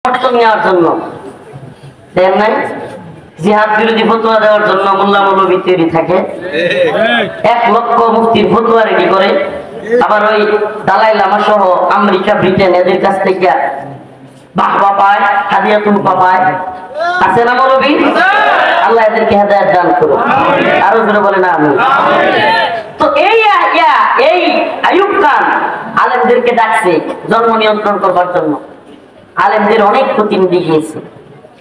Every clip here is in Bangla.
নেওয়ার জন্য দেন নাই, জিহাদ বিরোধী ফতোয়া দেওয়ার জন্য মোল্লা মৌলবী তৈরি থাকে, 1 লক্ষ মুফতির ফতোয়া রেডি করে, আবার ওই দালাই লামা সহ আমেরিকা ব্রিটেন এদের কাছ থেকে বাহবা পায়, হাদিয়াতুল পায়। আছে না মৌলবী? আল্লাহ এদেরকে হেদায়েত দান করুন, আরো জোরে বলেন আমিন। তো এই আইয়ুব খান আলেমদেরকে ডাকছে জন্ম নিয়ন্ত্রণ করবার জন্য। আলেমদের অনেক প্রতিনিধি গিয়েছে,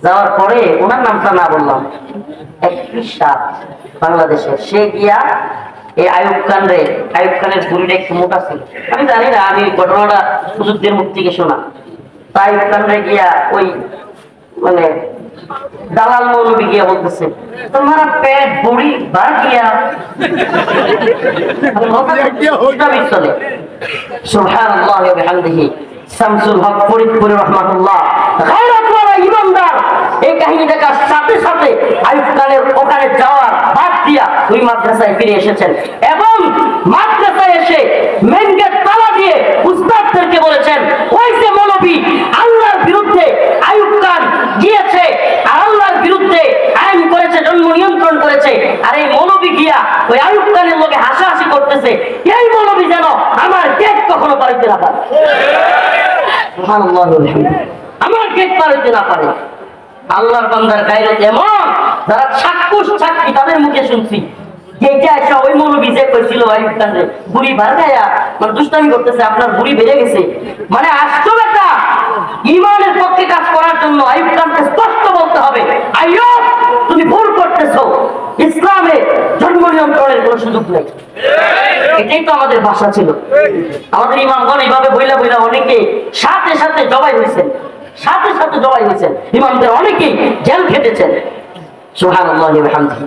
যাওয়ার পরে ওনার নামটা না বললাম, এক কৃষক বাংলাদেশের, সে গিয়া এই আইয়ুব খানের বুড়িটা একটু মোটা ছিল, আমি জানি না, আমি ঘটনাটা হুজুরদের মুখ থেকে শোনা। তাই আইয়ুব খানরে গিয়া ওই মানে দালাল মৌলবী গিয়া বলতেছে, তোমার পেট বুড়ি বার গিয়া চলে। সুবহানাল্লাহ ওয়া বিহামদিহি। শামসুল হক ফরিদপুরি রাহমাতুল্লাহ গায়রাতওয়ালা ইমানদার এই কাহিনী দেখার সাথে সাথে আইয়ুব খানের ওখানে যাওয়ার বাদ দিয়া ওই মাদ্রাসায় ফিরে এসেছেন এবং মাদ্রাসায় এসে মেন গেট তালা দিয়ে উস্তাদদেরকে বলেছেন, ওই যে মৌলবী আল্লাহর বিরুদ্ধে আইয়ুব খান গিয়েছে আর আল্লাহর বিরুদ্ধে আইন করেছে, জন্ম নিয়ন্ত্রণ করেছে, আর এই মৌলবী গিয়া ওই আইয়ুব খানের লোকে হাসাহাসি করতেছে, এই মৌলবী যেন আমার গেট কখনো পাইতে না পারে, আমার গেট পার হইতে না পারে। আল্লাহর বান্দার গায়রত এমন, যারা সাক্ষী তাদের মুখে শুনছি ওই মৌলবী যে কইছিল আইয়ুব খানরে বুড়ি বার গায়া মানে দুষ্টামি করতেছে, আপনার বুড়ি বেড়ে গেছে, মানে আসতো বেটা ইমানের পক্ষে কাজ করার জন্য আইয়ুব খানকে স্পষ্ট বলতে হবে, আইয়ুব তুমি ভুল করতেছো, ইসলামে জন্ম নিয়ন্ত্রণের কোনো সুযোগ নেই। এটাই তো আমাদের ভাষা ছিল। আমাদের ইমামগণ এইভাবে বইলা বইলা অনেকে সাথে সাথে জবাই হয়েছেন, ইমামদের অনেকেই জেল খেটেছেন। সুবহানাল্লাহ ওয়া বিহামদিহি।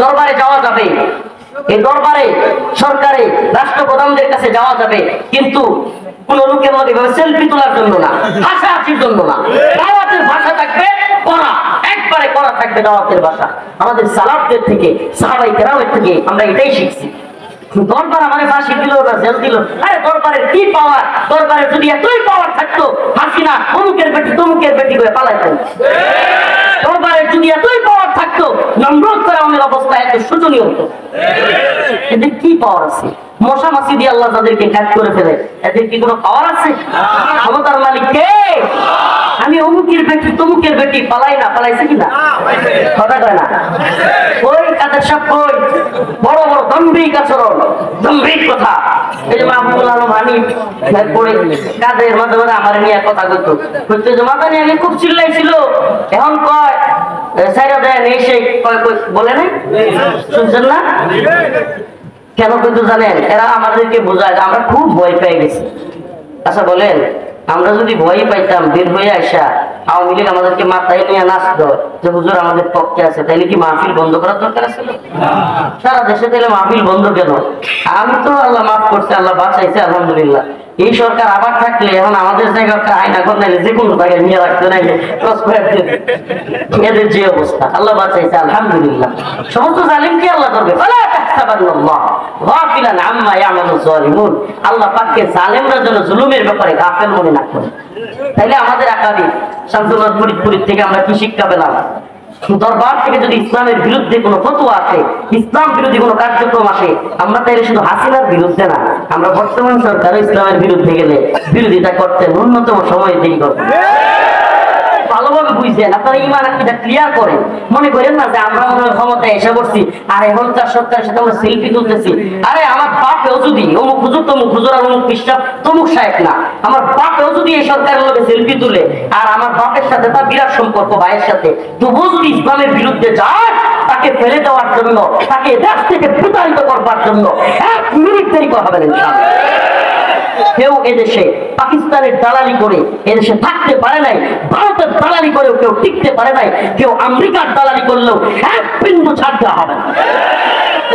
দরবারে যাওয়া যাবে, এই দরবারে সরকারে রাষ্ট্রপ্রধানদের কাছে যাওয়া যাবে, কিন্তু কোন লোকের মধ্যে সেলফি তোলার জন্য না, হাসাহাসির জন্য না। দাওয়াতের ভাষা থাকবে করা, একবারে করা থাকবে দাওয়াতের ভাষা। আমাদের সালাফদের থেকে, সাহাবায়ে কেরামের থেকে আমরা এটাই শিখছি। দরবার আমারে ফাঁসি দিল না জেল দিল, আরে দরবারের কি পাওয়ার, দরবারের যদি এতই পাওয়ার থাকতো হাসিনা অমুকের বেটি তমুকের বেটি করে পালাইতেন। দরবারের যদি এতই পাওয়ার থাকতো নমরুদ ফেরাউনের অবস্থা এত শোচনীয় হতো। এদের কি পাওয়ার আছে? মশা মাছি দিয়ে আল্লাহ তাদেরকে কাজ করে ফেলে, এদের কি কোনো পাওয়ার আছে? ক্ষমতার মালিক কে? আমি অমুকের বেটি তমুকের বেটি পালাই না, পালাইছে কিনা কথা কয় না? ওই কাদের সব কই বড় বড় গম্ভীর আচরণ, গম্ভীর কথা। এই যে মাহবুবুল আলম হানিফ পড়ে কাদের মাঝে মাঝে আমার নিয়ে কথা কইতো, যে মাথা নিয়ে আগে খুব চিল্লাইছিল, এখন কয় সাইরা দেয় নেই, সে কয় বলে নাই, শুনছেন না? কেন কিন্তু জানেন, এরা আমাদেরকে বোঝায় আমরা খুব ভয় পেয়ে গেছি। আচ্ছা বলেন, আমরা যদি ভয় পাইতাম বের হয়ে আসা আওয়ামী লীগ আমাদেরকে মাথায় নিয়ে নাচতো যে হুজুর আমাদের পক্ষে আছে, তাইলে কি মাহফিল বন্ধ করার দরকার ছিল? সারা দেশে তাইলে মাহফিল বন্ধ কেন? আমি তো আল্লাহ মাফ করছে, আল্লাহ বাঁচাইছে, আলহামদুলিল্লাহ। এই সরকার আবার থাকলে এখন আমাদের জায়গায় আয়না কর নাইলে যে কোনো জায়গায় নিয়ে রাখতে নাইলে এদের যে অবস্থা, আল্লাহ বাঁচাইছে, আলহামদুলিল্লাহ। সমস্ত জালিমকে আল্লাহ করবে, আল্লাহ পাককে জালেমরা যেন জুলুমের ব্যাপারে গাফেল মনে না করে। তাইলে আমাদের আকাবির শামসুল হক ফরিদপুর থেকে আমরা কি শিক্ষা পেলাম? দরবার থেকে যদি ইসলামের বিরুদ্ধে কোনো ফতোয়া আসে, ইসলাম বিরোধী কোনো কার্যক্রম আসে, আমরা তাইলে শুধু হাসিনার বিরুদ্ধে না, আমরা বর্তমান সরকার ইসলামের বিরুদ্ধে গেলে বিরোধিতা করতে ন্যূনতম সময় দেরি করবো। ভালোভাবে বুঝছেন, আপনারা ইমান আকীদা ক্লিয়ার করেন, মনে করেন না যে আমরা মনে হয় ক্ষমতায় এসে পড়ছি আর এখনকার সরকারের সাথে আমরা সেলফি তুলতেছি। আরে আমার বাপেও যদি অমুক হুজুর তমুক হুজুর আর অমুক পিসাব তমুক সাহেব না, আমার বাপেও যদি এই সরকারের লোকে সেলফি তুলে আর আমার বাপের সাথে তার বিরাট সম্পর্ক ভাইয়ের সাথে, তবুও যদি ইসলামের বিরুদ্ধে যায়, তাকে ফেলে দেওয়ার জন্য, তাকে দেশ থেকে প্রতারিত করবার জন্য 1 মিনিট দেরি করা হবে না ইনশাআল্লাহ। কেউ এদেশে পাকিস্তানের দালালি করে এদেশে থাকতে পারে নাই, ভারতের দালালি করেও কেউ টিকতে পারে নাই, কেউ আমেরিকার দালালি করলেও 1 বিন্দু ছাড় দেওয়া হবে না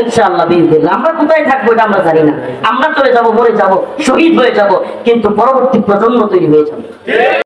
ইনশাআল্লাহ বিইজনিল্লাহ। আমরা কোথায় থাকবো এটা আমরা জানি না, আমরা চলে যাব, মরে যাব, শহীদ হয়ে যাব, কিন্তু পরবর্তী প্রজন্ম তৈরি হয়ে যাবে।